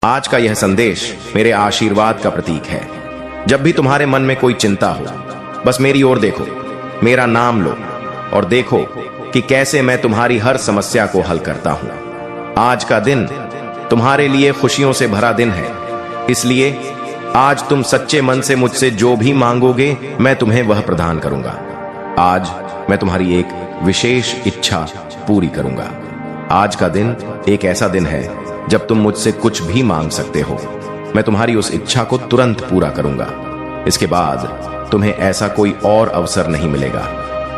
आज का यह संदेश मेरे आशीर्वाद का प्रतीक है। जब भी तुम्हारे मन में कोई चिंता हो, बस मेरी ओर देखो, मेरा नाम लो और देखो कि कैसे मैं तुम्हारी हर समस्या को हल करता हूं। आज का दिन तुम्हारे लिए खुशियों से भरा दिन है, इसलिए आज तुम सच्चे मन से मुझसे जो भी मांगोगे मैं तुम्हें वह प्रदान करूंगा। आज मैं तुम्हारी एक विशेष इच्छा पूरी करूंगा। आज का दिन एक ऐसा दिन है जब तुम मुझसे कुछ भी मांग सकते हो। मैं तुम्हारी उस इच्छा को तुरंत पूरा करूंगा। इसके बाद तुम्हें ऐसा कोई और अवसर नहीं मिलेगा।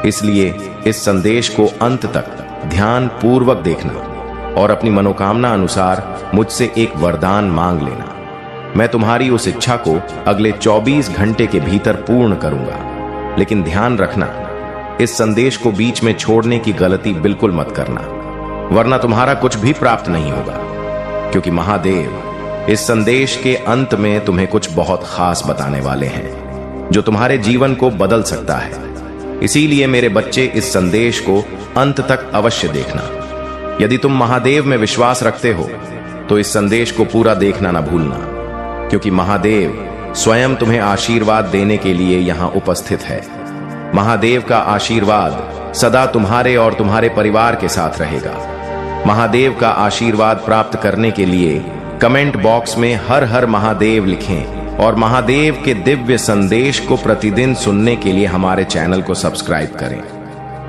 इसलिए इस संदेश को अंत तक ध्यान पूर्वक देखना और अपनी मनोकामना अनुसार मुझसे एक वरदान मांग लेना। मैं तुम्हारी उस इच्छा को अगले 24 घंटे के भीतर पूर्ण करूंगा। लेकिन ध्यान रखना, इस संदेश को बीच में छोड़ने की गलती बिल्कुल मत करना, वरना तुम्हारा कुछ भी प्राप्त नहीं होगा, क्योंकि महादेव इस संदेश के अंत में तुम्हें कुछ बहुत खास बताने वाले हैं जो तुम्हारे जीवन को बदल सकता है। इसीलिए मेरे बच्चे, इस संदेश को अंत तक अवश्य देखना। यदि तुम महादेव में विश्वास रखते हो तो इस संदेश को पूरा देखना ना भूलना, क्योंकि महादेव स्वयं तुम्हें आशीर्वाद देने के लिए यहां उपस्थित है। महादेव का आशीर्वाद सदा तुम्हारे और तुम्हारे परिवार के साथ रहेगा। महादेव का आशीर्वाद प्राप्त करने के लिए कमेंट बॉक्स में हर हर महादेव लिखें और महादेव के दिव्य संदेश को प्रतिदिन सुनने के लिए हमारे चैनल को सब्सक्राइब करें।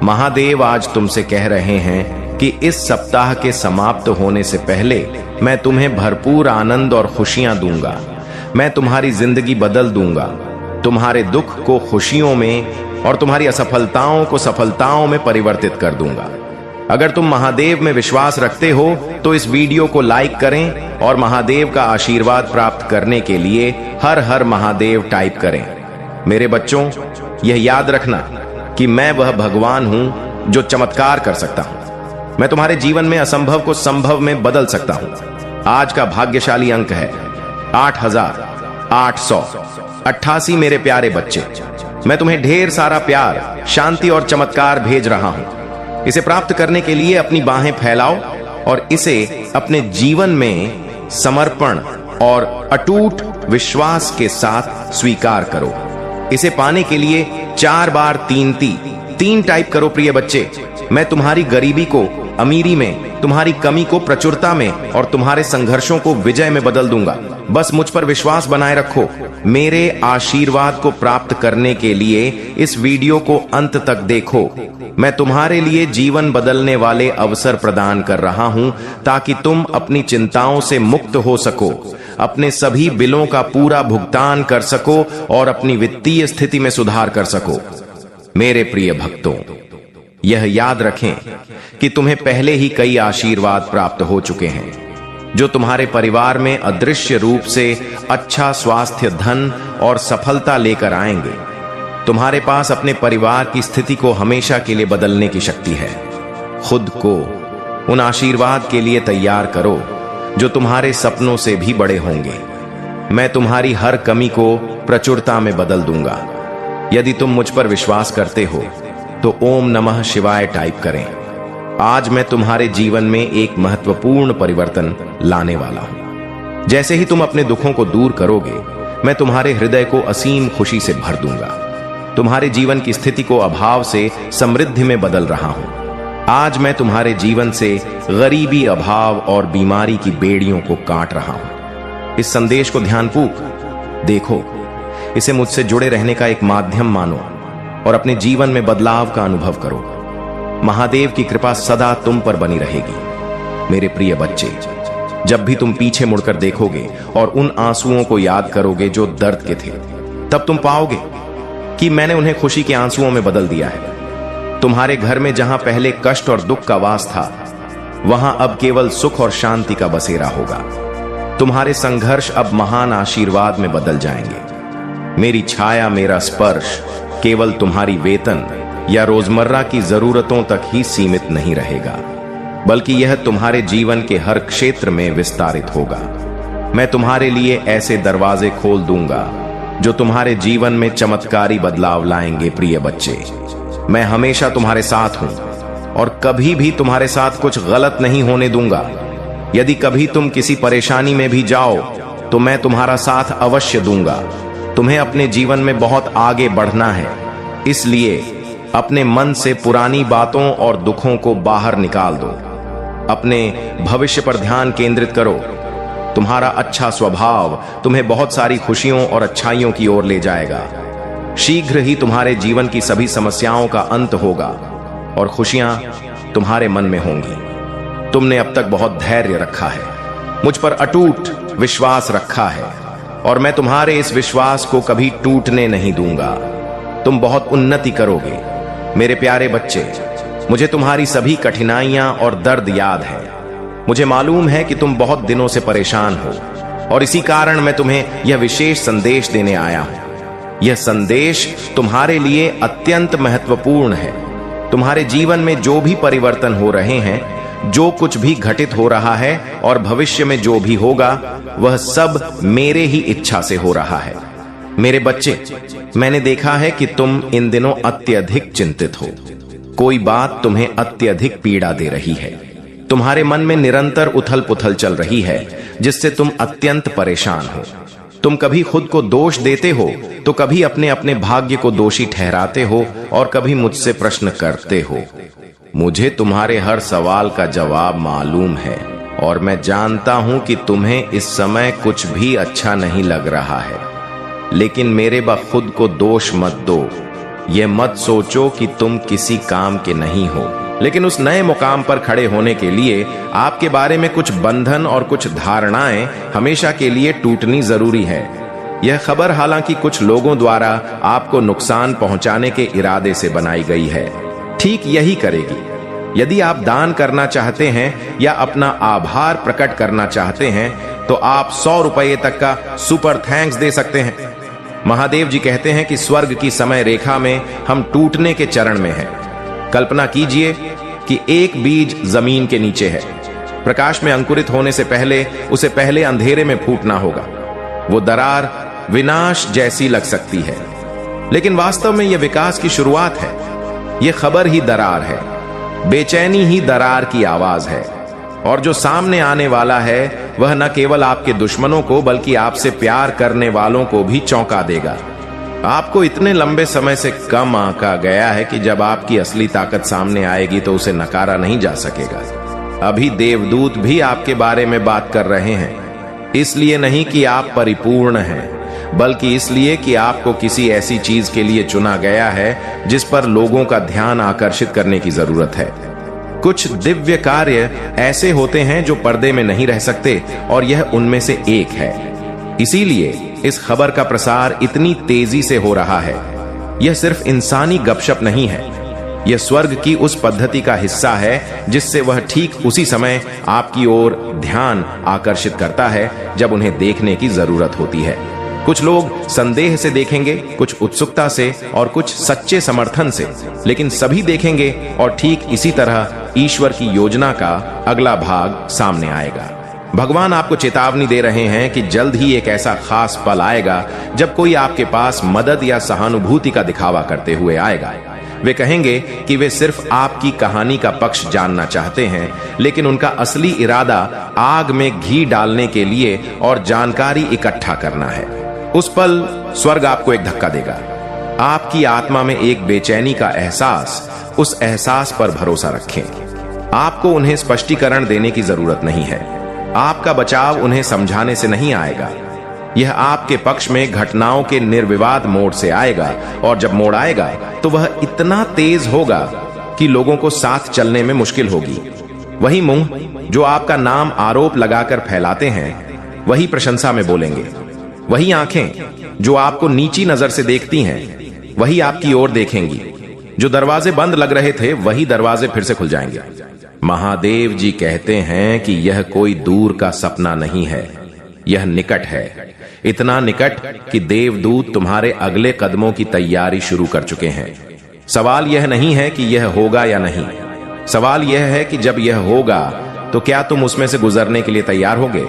महादेव आज तुमसे कह रहे हैं कि इस सप्ताह के समाप्त होने से पहले मैं तुम्हें भरपूर आनंद और खुशियां दूंगा। मैं तुम्हारी जिंदगी बदल दूंगा, तुम्हारे दुख को खुशियों में और तुम्हारी असफलताओं को सफलताओं में परिवर्तित कर दूंगा। अगर तुम महादेव में विश्वास रखते हो तो इस वीडियो को लाइक करें और महादेव का आशीर्वाद प्राप्त करने के लिए हर हर महादेव टाइप करें। मेरे बच्चों, यह याद रखना कि मैं वह भगवान हूं जो चमत्कार कर सकता हूं। मैं तुम्हारे जीवन में असंभव को संभव में बदल सकता हूं। आज का भाग्यशाली अंक है 8888। मेरे प्यारे बच्चे, मैं तुम्हें ढेर सारा प्यार, शांति और चमत्कार भेज रहा हूं। इसे प्राप्त करने के लिए अपनी बाहें फैलाओ और इसे अपने जीवन में समर्पण और अटूट विश्वास के साथ स्वीकार करो। इसे पाने के लिए 4 बार 3 टाइप करो। प्रिय बच्चे, मैं तुम्हारी गरीबी को अमीरी में, तुम्हारी कमी को प्रचुरता में और तुम्हारे संघर्षों को विजय में बदल दूंगा। बस मुझ पर विश्वास बनाए रखो। मेरे आशीर्वाद को प्राप्त करने के लिए इस वीडियो को अंत तक देखो। मैं तुम्हारे लिए जीवन बदलने वाले अवसर प्रदान कर रहा हूं ताकि तुम अपनी चिंताओं से मुक्त हो सको, अपने सभी बिलों का पूरा भुगतान कर सको और अपनी वित्तीय स्थिति में सुधार कर सको। मेरे प्रिय भक्तों, यह याद रखें कि तुम्हें पहले ही कई आशीर्वाद प्राप्त हो चुके हैं जो तुम्हारे परिवार में अदृश्य रूप से अच्छा स्वास्थ्य, धन और सफलता लेकर आएंगे। तुम्हारे पास अपने परिवार की स्थिति को हमेशा के लिए बदलने की शक्ति है। खुद को उन आशीर्वाद के लिए तैयार करो जो तुम्हारे सपनों से भी बड़े होंगे। मैं तुम्हारी हर कमी को प्रचुरता में बदल दूंगा। यदि तुम मुझ पर विश्वास करते हो तो ओम नमः शिवाय टाइप करें। आज मैं तुम्हारे जीवन में एक महत्वपूर्ण परिवर्तन लाने वाला हूं। जैसे ही तुम अपने दुखों को दूर करोगे, मैं तुम्हारे हृदय को असीम खुशी से भर दूंगा। तुम्हारे जीवन की स्थिति को अभाव से समृद्धि में बदल रहा हूं। आज मैं तुम्हारे जीवन से गरीबी, अभाव और बीमारी की बेड़ियों को काट रहा हूं। इस संदेश को ध्यानपूर्वक देखो। इसे मुझसे जुड़े रहने का एक माध्यम मानो और अपने जीवन में बदलाव का अनुभव करो। महादेव की कृपा सदा तुम पर बनी रहेगी। मेरे प्रिय बच्चे, जब भी तुम पीछे मुड़कर देखोगे और उन आंसुओं को याद करोगे जो दर्द के थे, तब तुम पाओगे कि मैंने उन्हें खुशी के आंसुओं में बदल दिया है। तुम्हारे घर में जहां पहले कष्ट और दुख का वास था, वहां अब केवल सुख और शांति का बसेरा होगा। तुम्हारे संघर्ष अब महान आशीर्वाद में बदल जाएंगे। मेरी छाया, मेरा स्पर्श केवल तुम्हारी वेतन या रोजमर्रा की जरूरतों तक ही सीमित नहीं रहेगा, बल्कि यह तुम्हारे जीवन के हर क्षेत्र में विस्तारित होगा। मैं तुम्हारे लिए ऐसे दरवाजे खोल दूंगा जो तुम्हारे जीवन में चमत्कारी बदलाव लाएंगे। प्रिय बच्चे, मैं हमेशा तुम्हारे साथ हूं और कभी भी तुम्हारे साथ कुछ गलत नहीं होने दूंगा। यदि कभी तुम किसी परेशानी में भी जाओ तो मैं तुम्हारा साथ अवश्य दूंगा। तुम्हें अपने जीवन में बहुत आगे बढ़ना है, इसलिए अपने मन से पुरानी बातों और दुखों को बाहर निकाल दो। अपने भविष्य पर ध्यान केंद्रित करो। तुम्हारा अच्छा स्वभाव तुम्हें बहुत सारी खुशियों और अच्छाइयों की ओर ले जाएगा। शीघ्र ही तुम्हारे जीवन की सभी समस्याओं का अंत होगा और खुशियां तुम्हारे मन में होंगी। तुमने अब तक बहुत धैर्य रखा है, मुझ पर अटूट विश्वास रखा है और मैं तुम्हारे इस विश्वास को कभी टूटने नहीं दूंगा। तुम बहुत उन्नति करोगे मेरे प्यारे बच्चे। मुझे तुम्हारी सभी कठिनाइयां और दर्द याद है। मुझे मालूम है कि तुम बहुत दिनों से परेशान हो और इसी कारण मैं तुम्हें यह विशेष संदेश देने आया हूं। यह संदेश तुम्हारे लिए अत्यंत महत्वपूर्ण है। तुम्हारे जीवन में जो भी परिवर्तन हो रहे हैं, जो कुछ भी घटित हो रहा है और भविष्य में जो भी होगा, वह सब मेरे ही इच्छा से हो रहा है। मेरे बच्चे, मैंने देखा है कि तुम इन दिनों अत्यधिक चिंतित हो। कोई बात तुम्हें अत्यधिक पीड़ा दे रही है। तुम्हारे मन में निरंतर उथल पुथल चल रही है, जिससे तुम अत्यंत परेशान हो। तुम कभी खुद को दोष देते हो तो कभी अपने अपने भाग्य को दोषी ठहराते हो और कभी मुझसे प्रश्न करते हो। मुझे तुम्हारे हर सवाल का जवाब मालूम है और मैं जानता हूं कि तुम्हें इस समय कुछ भी अच्छा नहीं लग रहा है। लेकिन मेरे खुद को दोष मत दो। यह मत सोचो कि तुम किसी काम के नहीं हो, लेकिन उस नए मुकाम पर खड़े होने के लिए आपके बारे में कुछ बंधन और कुछ धारणाएं हमेशा के लिए टूटनी जरूरी है। यह खबर हालांकि कुछ लोगों द्वारा आपको नुकसान पहुंचाने के इरादे से बनाई गई है, ठीक यही करेगी। यदि आप दान करना चाहते हैं या अपना आभार प्रकट करना चाहते हैं तो आप 100 रुपये तक का सुपर थैंक्स दे सकते हैं। महादेव जी कहते हैं कि स्वर्ग की समय रेखा में हम टूटने के चरण में हैं। कल्पना कीजिए कि एक बीज जमीन के नीचे है। प्रकाश में अंकुरित होने से पहले उसे पहले अंधेरे में फूटना होगा। वो दरार विनाश जैसी लग सकती है, लेकिन वास्तव में यह विकास की शुरुआत है। यह खबर ही दरार है, बेचैनी ही दरार की आवाज है। और जो सामने आने वाला है वह न केवल आपके दुश्मनों को बल्कि आपसे प्यार करने वालों को भी चौंका देगा। आपको इतने लंबे समय से कम आंका गया है कि जब आपकी असली ताकत सामने आएगी तो उसे नकारा नहीं जा सकेगा। अभी देवदूत भी आपके बारे में बात कर रहे हैं, इसलिए नहीं कि आप परिपूर्ण हैं, बल्कि इसलिए कि आपको किसी ऐसी चीज के लिए चुना गया है जिस पर लोगों का ध्यान आकर्षित करने की जरूरत है। कुछ दिव्य कार्य ऐसे होते हैं जो पर्दे में नहीं रह सकते और यह उनमें से एक है। इसीलिए इस खबर का प्रसार इतनी तेजी से हो रहा है। यह सिर्फ इंसानी गपशप नहीं है, यह स्वर्ग की उस पद्धति का हिस्सा है जिससे वह ठीक उसी समय आपकी ओर ध्यान आकर्षित करता है जब उन्हें देखने की जरूरत होती है। कुछ लोग संदेह से देखेंगे, कुछ उत्सुकता से और कुछ सच्चे समर्थन से, लेकिन सभी देखेंगे और ठीक इसी तरह ईश्वर की योजना का अगला भाग सामने आएगा। भगवान आपको चेतावनी दे रहे हैं कि जल्द ही एक ऐसा खास पल आएगा जब कोई आपके पास मदद या सहानुभूति का दिखावा करते हुए आएगा। वे कहेंगे कि वे सिर्फ आपकी कहानी का पक्ष जानना चाहते हैं, लेकिन उनका असली इरादा आग में घी डालने के लिए और जानकारी इकट्ठा करना है। उस पल स्वर्ग आपको एक धक्का देगा। आपकी आत्मा में एक बेचैनी का एहसास, उस एहसास पर भरोसा रखें। आपको उन्हें स्पष्टीकरण देने की जरूरत नहीं है। आपका बचाव उन्हें समझाने से नहीं आएगा। यह आपके पक्ष में घटनाओं के निर्विवाद मोड़ से आएगा और जब मोड़ आएगा तो वह इतना तेज होगा कि लोगों को साथ चलने में मुश्किल होगी। वही मुंह जो आपका नाम आरोप लगाकर फैलाते हैं, वही प्रशंसा में बोलेंगे। वही आंखें जो आपको नीची नजर से देखती हैं, वही आपकी ओर देखेंगी। जो दरवाजे बंद लग रहे थे, वही दरवाजे फिर से खुल जाएंगे। महादेव जी कहते हैं कि यह कोई दूर का सपना नहीं है, यह निकट है। इतना निकट कि देवदूत तुम्हारे अगले कदमों की तैयारी शुरू कर चुके हैं। सवाल यह नहीं है कि यह होगा या नहीं, सवाल यह है कि जब यह होगा तो क्या तुम उसमें से गुजरने के लिए तैयार होगे।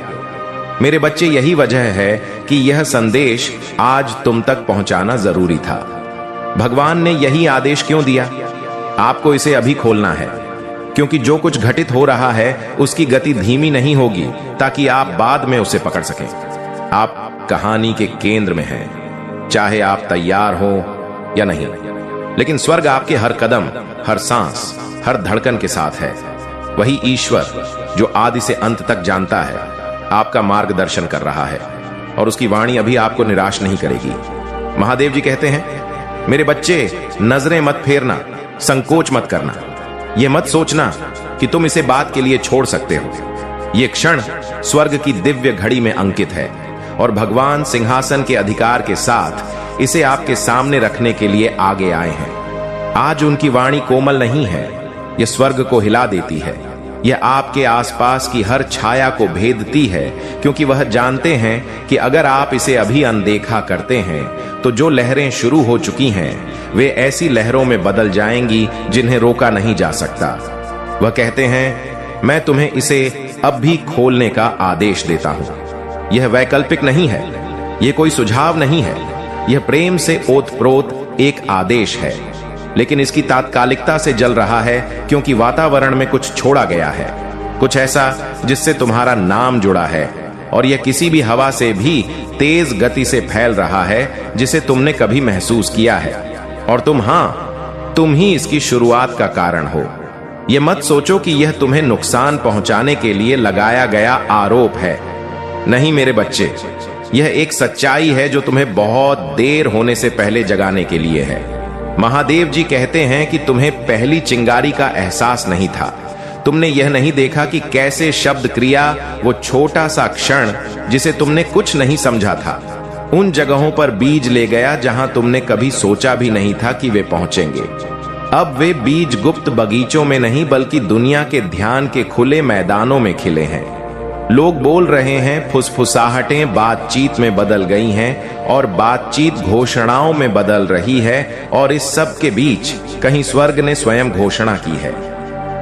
मेरे बच्चे, यही वजह है कि यह संदेश आज तुम तक पहुंचाना जरूरी था। भगवान ने यही आदेश क्यों दिया? आपको इसे अभी खोलना है, क्योंकि जो कुछ घटित हो रहा है उसकी गति धीमी नहीं होगी ताकि आप बाद में उसे पकड़ सकें। आप कहानी के केंद्र में हैं, चाहे आप तैयार हो या नहीं, लेकिन स्वर्ग आपके हर कदम, हर सांस, हर धड़कन के साथ है। वही ईश्वर जो आदि से अंत तक जानता है आपका मार्गदर्शन कर रहा है और उसकी वाणी अभी आपको निराश नहीं करेगी। महादेव जी कहते हैं, मेरे बच्चे, नजरें मत फेरना, संकोच मत करना। यह मत सोचना कि तुम इसे बात के लिए छोड़ सकते हो। यह क्षण स्वर्ग की दिव्य घड़ी में अंकित है और भगवान सिंहासन के अधिकार के साथ इसे आपके सामने रखने के लिए आगे आए हैं। आज उनकी वाणी कोमल नहीं है, यह स्वर्ग को हिला देती है। यह आपके आसपास की हर छाया को भेदती है, क्योंकि वह जानते हैं कि अगर आप इसे अभी अनदेखा करते हैं तो जो लहरें शुरू हो चुकी हैं वे ऐसी लहरों में बदल जाएंगी जिन्हें रोका नहीं जा सकता। वह कहते हैं, मैं तुम्हें इसे अब भी खोलने का आदेश देता हूं। यह वैकल्पिक नहीं है, यह कोई सुझाव नहीं है, यह प्रेम से ओतप्रोत एक आदेश है। लेकिन इसकी तात्कालिकता से जल रहा है क्योंकि वातावरण में कुछ छोड़ा गया है, कुछ ऐसा जिससे तुम्हारा नाम जुड़ा है, और यह किसी भी हवा से भी तेज गति से फैल रहा है जिसे तुमने कभी महसूस किया है। और तुम ही इसकी शुरुआत का कारण हो। यह मत सोचो कि यह तुम्हें नुकसान पहुंचाने के लिए लगाया गया आरोप है। नहीं मेरे बच्चे, यह एक सच्चाई है जो तुम्हें बहुत देर होने से पहले जगाने के लिए है। महादेव जी कहते हैं कि तुम्हें पहली चिंगारी का एहसास नहीं था। तुमने यह नहीं देखा कि कैसे शब्द क्रिया, वो छोटा सा क्षण जिसे तुमने कुछ नहीं समझा था, उन जगहों पर बीज ले गया जहां तुमने कभी सोचा भी नहीं था कि वे पहुंचेंगे। अब वे बीज गुप्त बगीचों में नहीं बल्कि दुनिया के ध्यान के खुले मैदानों में खिले हैं। लोग बोल रहे हैं, फुसफुसाहटें बातचीत में बदल गई हैं और बातचीत घोषणाओं में बदल रही है, और इस सब के बीच कहीं स्वर्ग ने स्वयं घोषणा की है।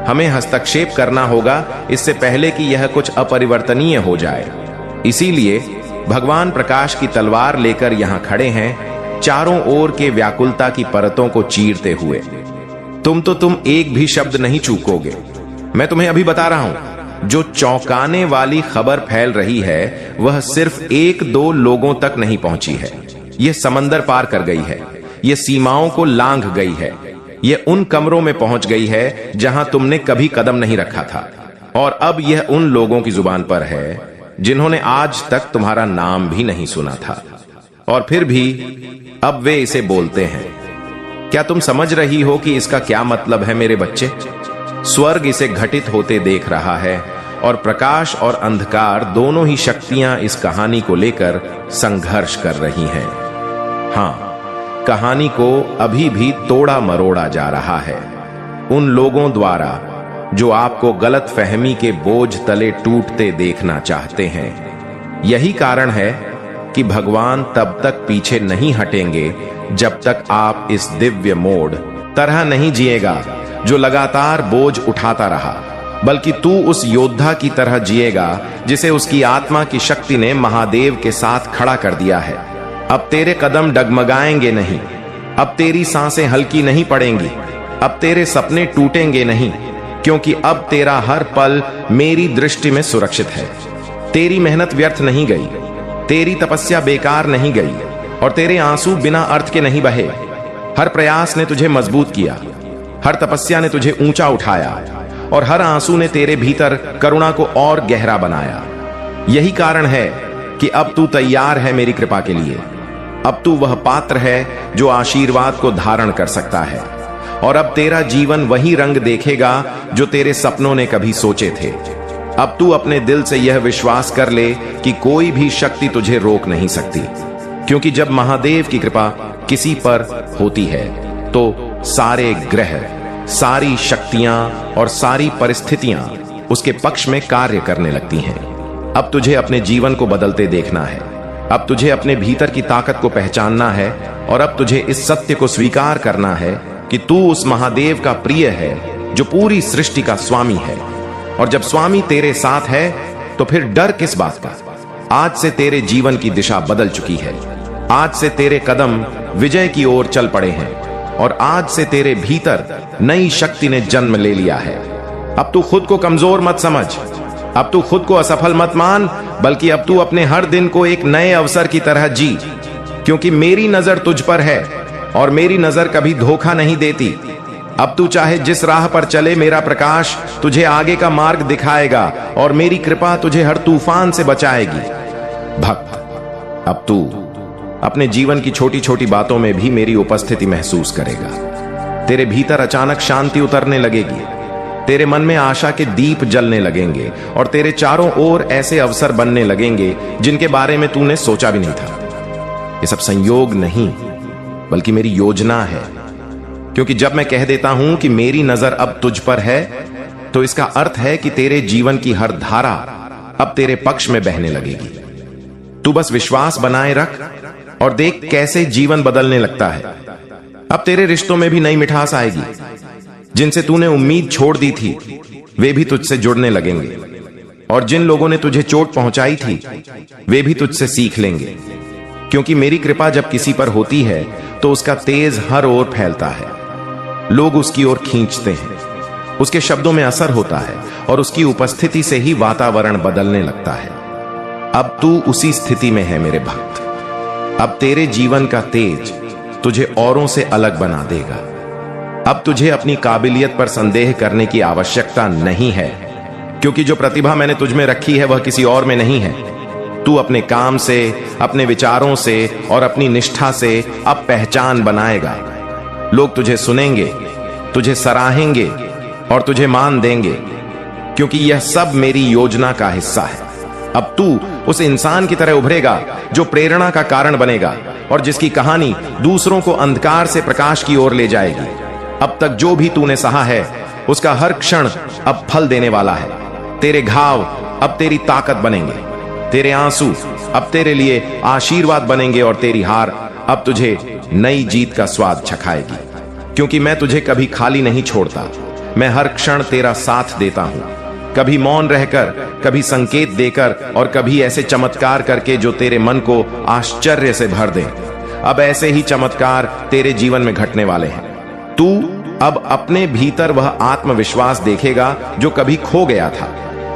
हमें हस्तक्षेप करना होगा इससे पहले कि यह कुछ अपरिवर्तनीय हो जाए। इसीलिए भगवान प्रकाश की तलवार लेकर यहां खड़े हैं, चारों ओर के व्याकुलता की परतों को चीरते हुए। तुम एक भी शब्द नहीं चूकोगे। मैं तुम्हें अभी बता रहा हूं, जो चौंकाने वाली खबर फैल रही है वह सिर्फ 1-2 लोगों तक नहीं पहुंची है। यह समंदर पार कर गई है, यह सीमाओं को लांघ गई है, यह उन कमरों में पहुंच गई है जहां तुमने कभी कदम नहीं रखा था। और अब यह उन लोगों की जुबान पर है जिन्होंने आज तक तुम्हारा नाम भी नहीं सुना था, और फिर भी अब वे इसे बोलते हैं। क्या तुम समझ रही हो कि इसका क्या मतलब है मेरे बच्चे? स्वर्ग इसे घटित होते देख रहा है, और प्रकाश और अंधकार दोनों ही शक्तियां इस कहानी को लेकर संघर्ष कर रही हैं। हां, कहानी को अभी भी तोड़ा मरोड़ा जा रहा है उन लोगों द्वारा जो आपको गलत फहमी के बोझ तले टूटते देखना चाहते हैं। यही कारण है कि भगवान तब तक पीछे नहीं हटेंगे जब तक आप इस दिव्य मोड़ तरह नहीं जिएगा जो लगातार बोझ उठाता रहा, बल्कि तू उस योद्धा की तरह जिएगा जिसे उसकी आत्मा की शक्ति ने महादेव के साथ खड़ा कर दिया है। अब तेरे कदम डगमगाएंगे नहीं, अब तेरी सांसें हल्की नहीं पड़ेंगी, अब तेरे सपने टूटेंगे नहीं, क्योंकि अब तेरा हर पल मेरी दृष्टि में सुरक्षित है। तेरी मेहनत व्यर्थ नहीं गई, तेरी तपस्या बेकार नहीं गई, और तेरे आंसू बिना अर्थ के नहीं बहे। हर प्रयास ने तुझे मजबूत किया, हर तपस्या ने तुझे ऊंचा उठाया, और हर आंसू ने तेरे भीतर करुणा को और गहरा बनाया। यही कारण है कि अब तू तैयार है मेरी कृपा के लिए। अब तू वह पात्र है जो आशीर्वाद को धारण कर सकता है, और अब तेरा जीवन वही रंग देखेगा जो तेरे सपनों ने कभी सोचे थे। अब तू अपने दिल से यह विश्वास कर ले कि कोई भी शक्ति तुझे रोक नहीं सकती, क्योंकि जब महादेव की कृपा किसी पर होती है तो सारे ग्रह, सारी शक्तियां और सारी परिस्थितियां उसके पक्ष में कार्य करने लगती हैं। अब तुझे अपने जीवन को बदलते देखना है, अब तुझे अपने भीतर की ताकत को पहचानना है, और अब तुझे इस सत्य को स्वीकार करना है कि तू उस महादेव का प्रिय है जो पूरी सृष्टि का स्वामी है। और जब स्वामी तेरे साथ है तो फिर डर किस बात का? आज से तेरे जीवन की दिशा बदल चुकी है। आज से तेरे कदम विजय की ओर चल पड़े हैं, और आज से तेरे भीतर नई शक्ति ने जन्म ले लिया है। अब तू खुद को कमजोर मत समझ, अब तू खुद को असफल मत मान, बल्कि अब तू अपने हर दिन को एक नए अवसर की तरह जी, क्योंकि मेरी नजर तुझ पर है और मेरी नजर कभी धोखा नहीं देती। अब तू चाहे जिस राह पर चले, मेरा प्रकाश तुझे आगे का मार्ग दिखाएगा और मेरी कृपा तुझे हर तूफान से बचाएगी। भक्त, अब तू अपने जीवन की छोटी छोटी बातों में भी मेरी उपस्थिति महसूस करेगा। तेरे भीतर अचानक शांति उतरने लगेगी, तेरे मन में आशा के दीप जलने लगेंगे और तेरे चारों ओर ऐसे अवसर बनने लगेंगे जिनके बारे में तूने सोचा भी नहीं था। ये सब संयोग नहीं, बल्कि मेरी योजना है, क्योंकि जब मैं कह देता हूं कि मेरी नजर अब तुझ पर है, तो इसका अर्थ है कि तेरे जीवन की हर धारा अब तेरे पक्ष में बहने लगेगी। तू बस विश्वास बनाए रख और देख कैसे जीवन बदलने लगता है। अब तेरे रिश्तों में भी नई मिठास आएगी। जिनसे तूने उम्मीद छोड़ दी थी, वे भी तुझसे जुड़ने लगेंगे, और जिन लोगों ने तुझे चोट पहुंचाई थी, वे भी तुझसे सीख लेंगे। क्योंकि मेरी कृपा जब किसी पर होती है तो उसका तेज हर ओर फैलता है। लोग उसकी ओर खींचते हैं, उसके शब्दों में असर होता है और उसकी उपस्थिति से ही वातावरण बदलने लगता है। अब तू उसी स्थिति में है मेरे भक्त। अब तेरे जीवन का तेज तुझे औरों से अलग बना देगा। अब तुझे अपनी काबिलियत पर संदेह करने की आवश्यकता नहीं है, क्योंकि जो प्रतिभा मैंने तुझ में रखी है वह किसी और में नहीं है। तू अपने काम से, अपने विचारों से और अपनी निष्ठा से अब पहचान बनाएगा। लोग तुझे सुनेंगे, तुझे सराहेंगे और तुझे मान देंगे, क्योंकि यह सब मेरी योजना का हिस्सा है। अब तू उस इंसान की तरह उभरेगा जो प्रेरणा का कारण बनेगा और जिसकी कहानी दूसरों को अंधकार से प्रकाश की ओर ले जाएगी। अब तक जो भी तूने सहा है, उसका हर क्षण अब फल देने वाला है। तेरे घाव अब तेरी ताकत बनेंगे, तेरे आंसू अब तेरे लिए आशीर्वाद बनेंगे और तेरी हार अब तुझे नई जीत का स्वाद चखाएगी। क्योंकि मैं तुझे कभी खाली नहीं छोड़ता, मैं हर क्षण तेरा साथ देता हूं, कभी मौन रहकर, कभी संकेत देकर और कभी ऐसे चमत्कार करके जो तेरे मन को आश्चर्य से भर दे। अब ऐसे ही चमत्कार तेरे जीवन में घटने वाले हैं। तू अब अपने भीतर वह आत्मविश्वास देखेगा जो कभी खो गया था।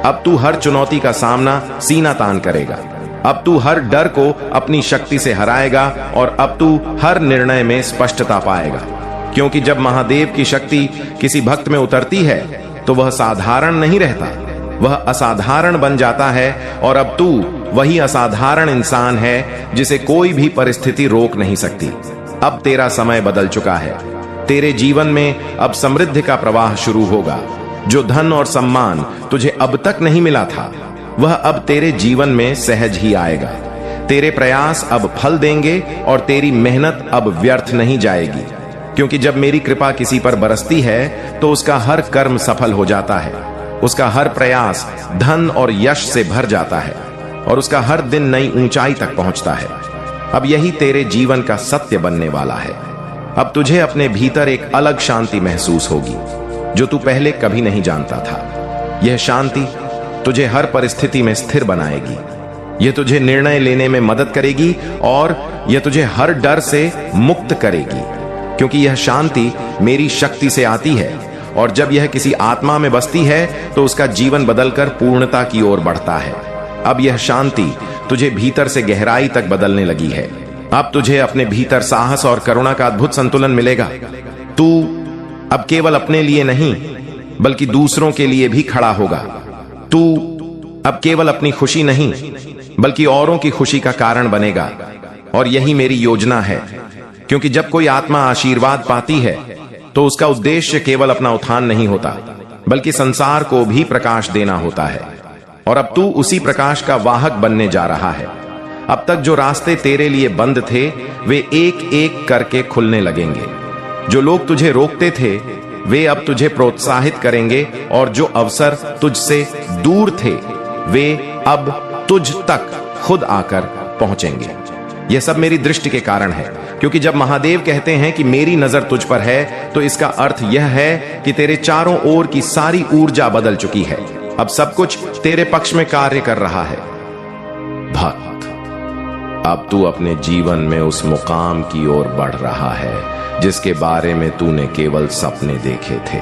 अब तू हर चुनौती का सामना सीना तान करेगा। अब तू हर डर को अपनी शक्ति से हराएगा और अब तू हर निर्णय में स्पष्टता पाएगा। क्योंकि जब महादेव की शक्ति किसी भक्त में उतरती है तो वह साधारण नहीं रहता, वह असाधारण बन जाता है। और अब तू वही असाधारण इंसान है जिसे कोई भी परिस्थिति रोक नहीं सकती। अब तेरा समय बदल चुका है। तेरे जीवन में अब समृद्धि का प्रवाह शुरू होगा। जो धन और सम्मान तुझे अब तक नहीं मिला था, वह अब तेरे जीवन में सहज ही आएगा। तेरे प्रयास अब फल देंगे और तेरी मेहनत अब व्यर्थ नहीं जाएगी। क्योंकि जब मेरी कृपा किसी पर बरसती है तो उसका हर कर्म सफल हो जाता है, उसका हर प्रयास धन और यश से भर जाता है और उसका हर दिन नई ऊंचाई तक पहुंचता है। अब यही तेरे जीवन का सत्य बनने वाला है। अब तुझे अपने भीतर एक अलग शांति महसूस होगी जो तू पहले कभी नहीं जानता था। यह शांति तुझे हर परिस्थिति में स्थिर बनाएगी। यह तुझे निर्णय लेने में मदद करेगी और यह तुझे हर डर से मुक्त करेगी, क्योंकि यह शांति मेरी शक्ति से आती है और जब यह किसी आत्मा में बसती है तो उसका जीवन बदलकर पूर्णता की ओर बढ़ता है। अब यह शांति तुझे भीतर से गहराई तक बदलने लगी है। अब तुझे अपने भीतर साहस और करुणा का अद्भुत संतुलन मिलेगा। तू अब केवल अपने लिए नहीं बल्कि दूसरों के लिए भी खड़ा होगा। तू अब केवल अपनी खुशी नहीं बल्कि औरों की खुशी का कारण बनेगा। और यही मेरी योजना है, क्योंकि जब कोई आत्मा आशीर्वाद पाती है तो उसका उद्देश्य केवल अपना उत्थान नहीं होता बल्कि संसार को भी प्रकाश देना होता है। और अब तू उसी प्रकाश का वाहक बनने जा रहा है। अब तक जो रास्ते तेरे लिए बंद थे वे एक एक करके खुलने लगेंगे। जो लोग तुझे रोकते थे वे अब तुझे प्रोत्साहित करेंगे और जो अवसर तुझसे दूर थे वे अब तुझ तक खुद आकर पहुंचेंगे। यह सब मेरी दृष्टि के कारण है, क्योंकि जब महादेव कहते हैं कि मेरी नजर तुझ पर है तो इसका अर्थ यह है कि तेरे चारों ओर की सारी ऊर्जा बदल चुकी है। अब सब कुछ तेरे पक्ष में कार्य कर रहा है। भक्त, अब तू अपने जीवन में उस मुकाम की ओर बढ़ रहा है जिसके बारे में तूने केवल सपने देखे थे।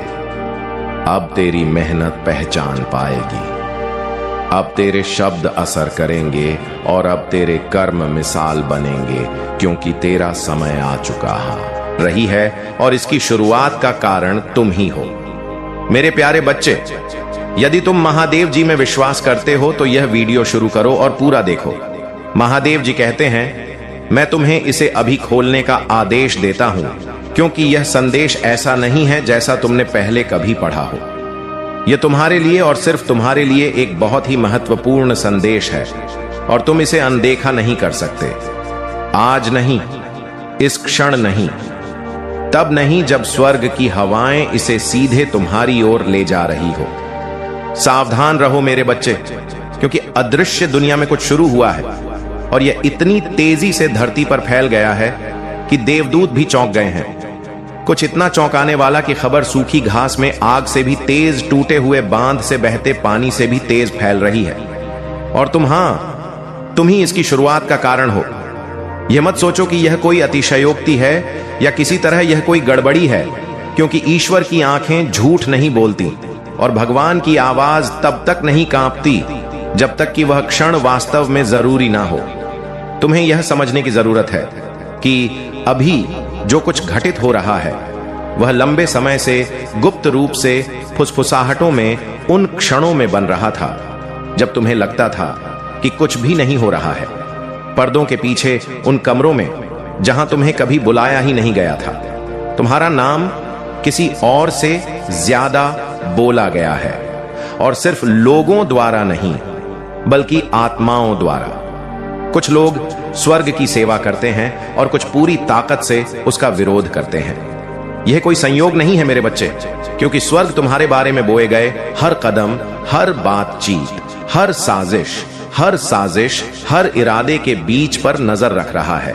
अब तेरी मेहनत पहचान पाएगी। अब तेरे शब्द असर करेंगे और अब तेरे कर्म मिसाल बनेंगे, क्योंकि तेरा समय आ चुका रही है और इसकी शुरुआत का कारण तुम ही हो। मेरे प्यारे बच्चे, यदि तुम महादेव जी में विश्वास करते हो तो यह वीडियो शुरू करो और पूरा देखो। महादेव जी कहते हैं, मैं तुम्हें इसे अभी खोलने का आदेश देता हूं, क्योंकि यह संदेश ऐसा नहीं है जैसा तुमने पहले कभी पढ़ा हो। यह तुम्हारे लिए और सिर्फ तुम्हारे लिए एक बहुत ही महत्वपूर्ण संदेश है और तुम इसे अनदेखा नहीं कर सकते। आज नहीं, इस क्षण नहीं, तब नहीं जब स्वर्ग की हवाएं इसे सीधे तुम्हारी ओर ले जा रही हो। सावधान रहो मेरे बच्चे, क्योंकि अदृश्य दुनिया में कुछ शुरू हुआ है और यह इतनी तेजी से धरती पर फैल गया है कि देवदूत भी चौंक गए हैं। कुछ इतना चौंकाने वाला कि खबर सूखी घास में आग से भी तेज, टूटे हुए बांध से बहते पानी से भी तेज फैल रही है। और तुम ही इसकी शुरुआत का कारण हो। यह मत सोचो कि यह कोई अतिशयोक्ति है या किसी तरह यह कोई गड़बड़ी है, क्योंकि ईश्वर की आंखें झूठ नहीं बोलती और भगवान की आवाज तब तक नहीं कांपती जब तक कि वह क्षण वास्तव में जरूरी ना हो। तुम्हें यह समझने की जरूरत है कि अभी जो कुछ घटित हो रहा है वह लंबे समय से गुप्त रूप से फुसफुसाहटों में उन क्षणों में बन रहा था जब तुम्हें लगता था कि कुछ भी नहीं हो रहा है। पर्दों के पीछे उन कमरों में जहां तुम्हें कभी बुलाया ही नहीं गया था, तुम्हारा नाम किसी और से ज्यादा बोला गया है, और सिर्फ लोगों द्वारा नहीं बल्कि आत्माओं द्वारा। कुछ लोग स्वर्ग की सेवा करते हैं और कुछ पूरी ताकत से उसका विरोध करते हैं। यह कोई संयोग नहीं है मेरे बच्चे, क्योंकि स्वर्ग तुम्हारे बारे में बोए गए हर कदम, हर बातचीत, हर साजिश, हर इरादे के बीच पर नजर रख रहा है।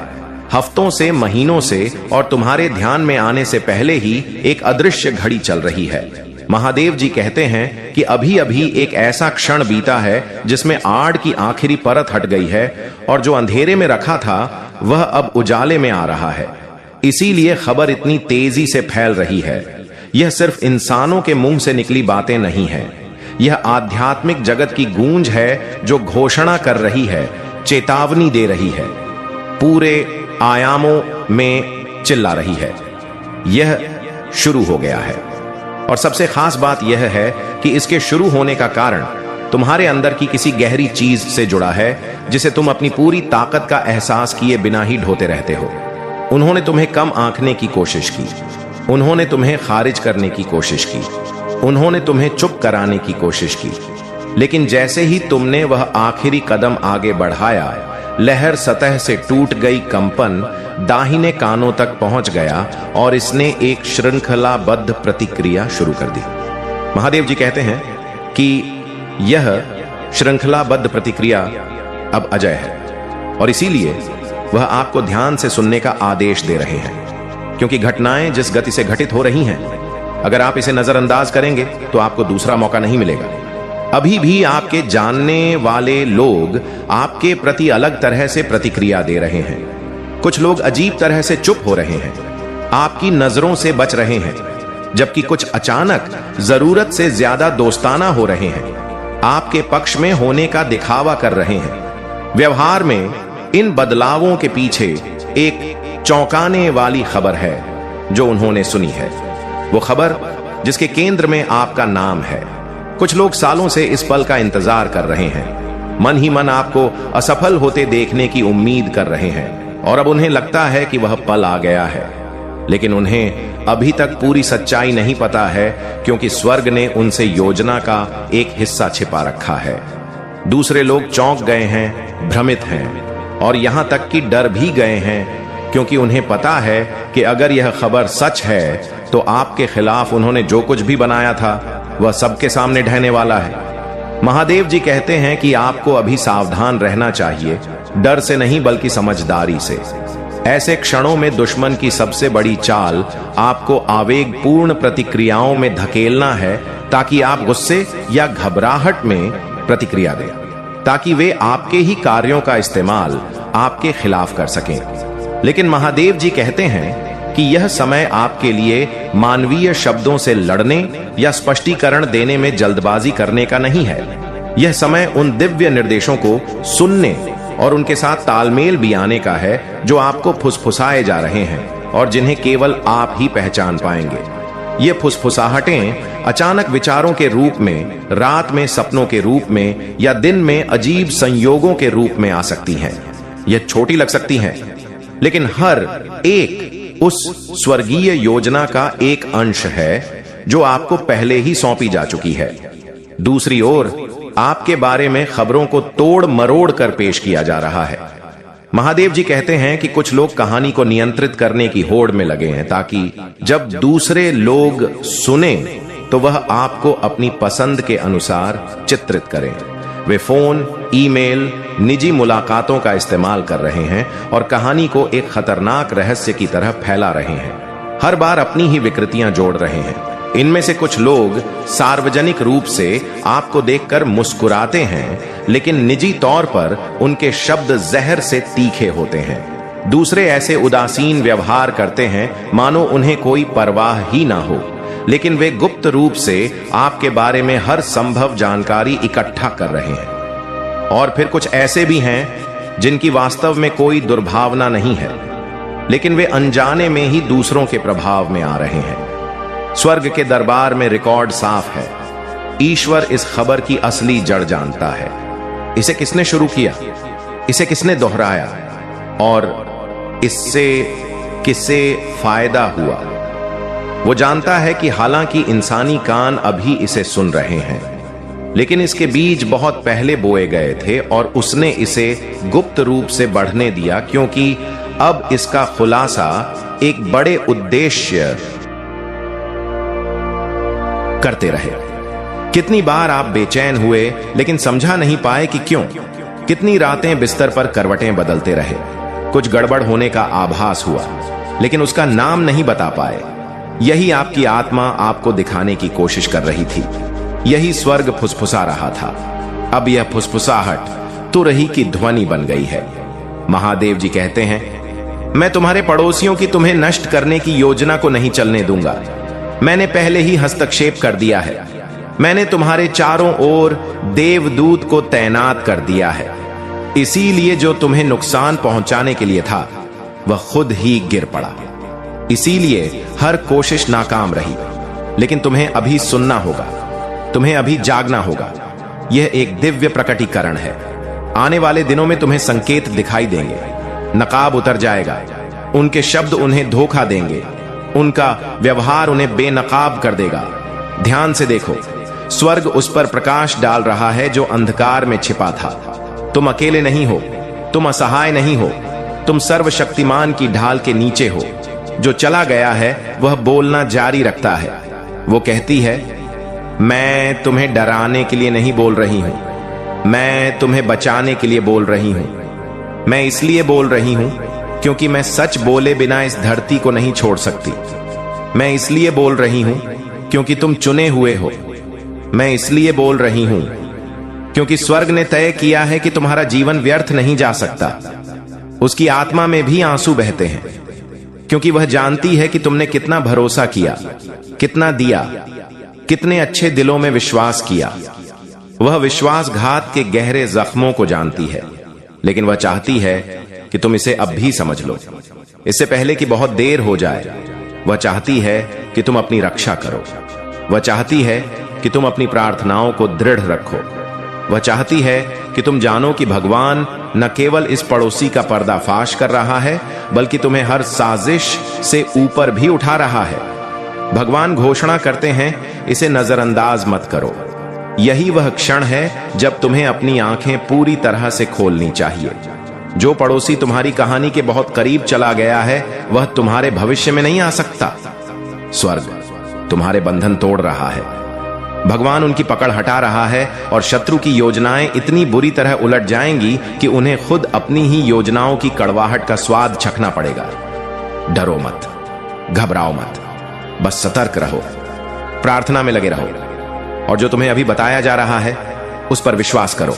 हफ्तों से, महीनों से और तुम्हारे ध्यान में आने से पहले ही एक अदृश्य घड़ी चल रही है। महादेव जी कहते हैं कि अभी अभी एक ऐसा क्षण बीता है जिसमें आड़ की आखिरी परत हट गई है और जो अंधेरे में रखा था वह अब उजाले में आ रहा है। इसीलिए खबर इतनी तेजी से फैल रही है। यह सिर्फ इंसानों के मुंह से निकली बातें नहीं है, यह आध्यात्मिक जगत की गूंज है जो घोषणा कर रही है, चेतावनी दे रही है, पूरे आयामों में चिल्ला रही है। यह शुरू हो गया है। और सबसे खास बात यह है कि इसके शुरू होने का कारण तुम्हारे अंदर की किसी गहरी चीज से जुड़ा है जिसे तुम अपनी पूरी ताकत का एहसास किए बिना ही ढोते रहते हो। उन्होंने तुम्हें कम आंकने की कोशिश की, उन्होंने तुम्हें खारिज करने की कोशिश की, उन्होंने तुम्हें चुप कराने की कोशिश की, लेकिन जैसे ही तुमने वह आखिरी कदम आगे बढ़ाया, लहर सतह से टूट गई, कंपन दाहिने कानों तक पहुंच गया और इसने एक श्रृंखलाबद्ध प्रतिक्रिया शुरू कर दी। महादेव जी कहते हैं कि यह श्रृंखलाबद्ध प्रतिक्रिया अब अजय है और इसीलिए वह आपको ध्यान से सुनने का आदेश दे रहे हैं, क्योंकि घटनाएं जिस गति से घटित हो रही हैं, अगर आप इसे नजरअंदाज करेंगे तो आपको दूसरा मौका नहीं मिलेगा। अभी भी आपके जानने वाले लोग आपके प्रति अलग तरह से प्रतिक्रिया दे रहे हैं। कुछ लोग अजीब तरह से चुप हो रहे हैं, आपकी नजरों से बच रहे हैं, जबकि कुछ अचानक जरूरत से ज्यादा दोस्ताना हो रहे हैं, आपके पक्ष में होने का दिखावा कर रहे हैं। व्यवहार में इन बदलावों के पीछे एक चौंकाने वाली खबर है जो उन्होंने सुनी है, वो खबर जिसके केंद्र में आपका नाम है। कुछ लोग सालों से इस पल का इंतजार कर रहे हैं, मन ही मन आपको असफल होते देखने की उम्मीद कर रहे हैं, और अब उन्हें लगता है कि वह पल आ गया है, लेकिन उन्हें अभी तक पूरी सच्चाई नहीं पता है, क्योंकि स्वर्ग ने उनसे योजना का एक हिस्सा छिपा रखा है। दूसरे लोग चौंक गए हैं, भ्रमित हैं और यहां तक कि डर भी गए हैं, क्योंकि उन्हें पता है कि अगर यह खबर सच है तो आपके खिलाफ उन्होंने जो कुछ भी बनाया था वह सबके सामने ढहने वाला है। महादेव जी कहते हैं कि आपको अभी सावधान रहना चाहिए, डर से नहीं बल्कि समझदारी से। ऐसे क्षणों में दुश्मन की सबसे बड़ी चाल आपको आवेगपूर्ण प्रतिक्रियाओं में धकेलना है, ताकि आप गुस्से या घबराहट में प्रतिक्रिया दें, ताकि वे आपके ही कार्यों का इस्तेमाल आपके खिलाफ कर सकें। लेकिन महादेव जी कहते हैं कि यह समय आपके लिए मानवीय शब्दों से लड़ने या स्पष्टीकरण देने में जल्दबाजी करने का नहीं है। यह समय उन दिव्य निर्देशों को सुनने और उनके साथ तालमेल भी आने का है जो आपको फुसफुसाए जा रहे हैं और जिन्हें केवल आप ही पहचान पाएंगे। ये फुसफुसाहटें अचानक विचारों के रूप में, रात में सपनों के रूप में या दिन में अजीब संयोगों के रूप में आ सकती हैं। यह छोटी लग सकती हैं, लेकिन हर एक उस स्वर्गीय योजना का एक अंश है जो आपको पहले ही सौंपी जा चुकी है। दूसरी ओर आपके बारे में खबरों को तोड़ मरोड़ कर पेश किया जा रहा है। महादेव जी कहते हैं कि कुछ लोग कहानी को नियंत्रित करने की होड़ में लगे हैं ताकि जब दूसरे लोग सुने तो वह आपको अपनी पसंद के अनुसार चित्रित करें। वे फोन, ईमेल, निजी मुलाकातों का इस्तेमाल कर रहे हैं और कहानी को एक खतरनाक रहस्य की तरह फैला रहे हैं। हर बार अपनी ही विकृतियां जोड़ रहे हैं। इनमें से कुछ लोग सार्वजनिक रूप से आपको देखकर मुस्कुराते हैं, लेकिन निजी तौर पर उनके शब्द जहर से तीखे होते हैं। दूसरे ऐसे उदासीन व्यवहार करते हैं मानो उन्हें कोई परवाह ही ना हो, लेकिन वे गुप्त रूप से आपके बारे में हर संभव जानकारी इकट्ठा कर रहे हैं। और फिर कुछ ऐसे भी हैं जिनकी वास्तव में कोई दुर्भावना नहीं है, लेकिन वे अनजाने में ही दूसरों के प्रभाव में आ रहे हैं। स्वर्ग के दरबार में रिकॉर्ड साफ है। ईश्वर इस खबर की असली जड़ जानता है। इसे किसने शुरू किया, इसे किसने दोहराया और इससे किसे फायदा हुआ। वो जानता है कि हालांकि इंसानी कान अभी इसे सुन रहे हैं, लेकिन इसके बीज बहुत पहले बोए गए थे और उसने इसे गुप्त रूप से बढ़ने दिया, क्योंकि अब इसका खुलासा एक बड़े उद्देश्य करते रहे। कितनी बार आप बेचैन हुए लेकिन समझा नहीं पाए कि क्यों। कितनी रातें बिस्तर पर करवटें बदलते रहे। कुछ गड़बड़ होने का आभास हुआ, लेकिन उसका नाम नहीं बता पाए। यही आपकी आत्मा आपको दिखाने की कोशिश कर रही थी। यही स्वर्ग फुसफुसा रहा था। अब यह फुसफुसाहट तुरही की ध्वनि बन गई है। महादेव जी कहते हैं, मैं तुम्हारे पड़ोसियों की तुम्हें नष्ट करने की योजना को नहीं चलने दूंगा। मैंने पहले ही हस्तक्षेप कर दिया है। मैंने तुम्हारे चारों ओर देवदूत को तैनात कर दिया है। इसीलिए जो तुम्हें नुकसान पहुंचाने के लिए था वह खुद ही गिर पड़ा। इसीलिए हर कोशिश नाकाम रही। लेकिन तुम्हें अभी सुनना होगा, तुम्हें अभी जागना होगा। यह एक दिव्य प्रकटीकरण है। आने वाले दिनों में तुम्हें संकेत दिखाई देंगे। नकाब उतर जाएगा। उनके शब्द उन्हें धोखा देंगे। उनका व्यवहार उन्हें बेनकाब कर देगा। ध्यान से देखो, स्वर्ग उस पर प्रकाश डाल रहा है जो अंधकार में छिपा था। तुम अकेले नहीं हो, तुम असहाय नहीं हो, तुम सर्वशक्तिमान की ढाल के नीचे हो। जो चला गया है वह बोलना जारी रखता है। वो कहती है, मैं तुम्हें डराने के लिए नहीं बोल रही हूं, मैं तुम्हें बचाने के लिए बोल रही हूं। मैं इसलिए बोल रही हूं क्योंकि मैं सच बोले बिना इस धरती को नहीं छोड़ सकती। मैं इसलिए बोल रही हूं क्योंकि तुम चुने हुए हो। मैं इसलिए बोल रही हूं क्योंकि स्वर्ग ने तय किया है कि तुम्हारा जीवन व्यर्थ नहीं जा सकता। उसकी आत्मा में भी आंसू बहते हैं, क्योंकि वह जानती है कि तुमने कितना भरोसा किया, कितना दिया, कितने अच्छे दिलों में विश्वास किया। वह विश्वासघात के गहरे जख्मों को जानती है, लेकिन वह चाहती है कि तुम इसे अब भी समझ लो, इससे पहले कि बहुत देर हो जाए। वह चाहती है कि तुम अपनी रक्षा करो। वह चाहती है कि तुम अपनी प्रार्थनाओं को दृढ़ रखो। वह चाहती है कि तुम जानो कि भगवान न केवल इस पड़ोसी का पर्दाफाश कर रहा है, बल्कि तुम्हें हर साजिश से ऊपर भी उठा रहा है। भगवान घोषणा करते हैं, इसे नजरअंदाज मत करो। यही वह क्षण है जब तुम्हें अपनी आंखें पूरी तरह से खोलनी चाहिए। जो पड़ोसी तुम्हारी कहानी के बहुत करीब चला गया है, वह तुम्हारे भविष्य में नहीं आ सकता। स्वर्ग तुम्हारे बंधन तोड़ रहा है। भगवान उनकी पकड़ हटा रहा है और शत्रु की योजनाएं इतनी बुरी तरह उलट जाएंगी कि उन्हें खुद अपनी ही योजनाओं की कड़वाहट का स्वाद चखना पड़ेगा। डरो मत, घबराओ मत, बस सतर्क रहो, प्रार्थना में लगे रहो, और जो तुम्हें अभी बताया जा रहा है उस पर विश्वास करो,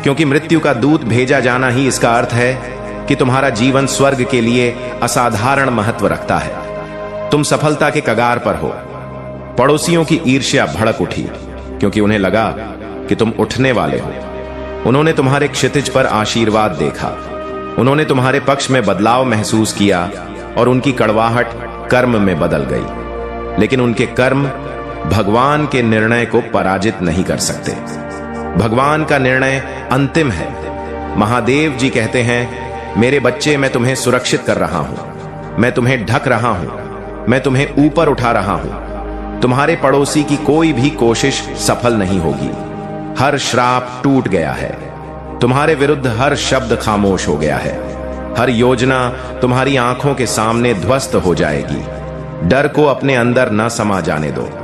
क्योंकि मृत्यु का दूत भेजा जाना ही इसका अर्थ है कि तुम्हारा जीवन स्वर्ग के लिए असाधारण महत्व रखता है। तुम सफलता के कगार पर हो। पड़ोसियों की ईर्ष्या भड़क उठी क्योंकि उन्हें लगा कि तुम उठने वाले हो। उन्होंने तुम्हारे क्षितिज पर आशीर्वाद देखा। उन्होंने तुम्हारे पक्ष में बदलाव महसूस किया और उनकी कड़वाहट कर्म में बदल गई। लेकिन उनके कर्म भगवान के निर्णय को पराजित नहीं कर सकते। भगवान का निर्णय अंतिम है। महादेव जी कहते हैं, मेरे बच्चे, मैं तुम्हें सुरक्षित कर रहा हूं, मैं तुम्हें ढक रहा हूं, मैं तुम्हें ऊपर उठा रहा हूं। तुम्हारे पड़ोसी की कोई भी कोशिश सफल नहीं होगी। हर श्राप टूट गया है। तुम्हारे विरुद्ध हर शब्द खामोश हो गया है। हर योजना तुम्हारी आंखों के सामने ध्वस्त हो जाएगी। डर को अपने अंदर न समा जाने दो।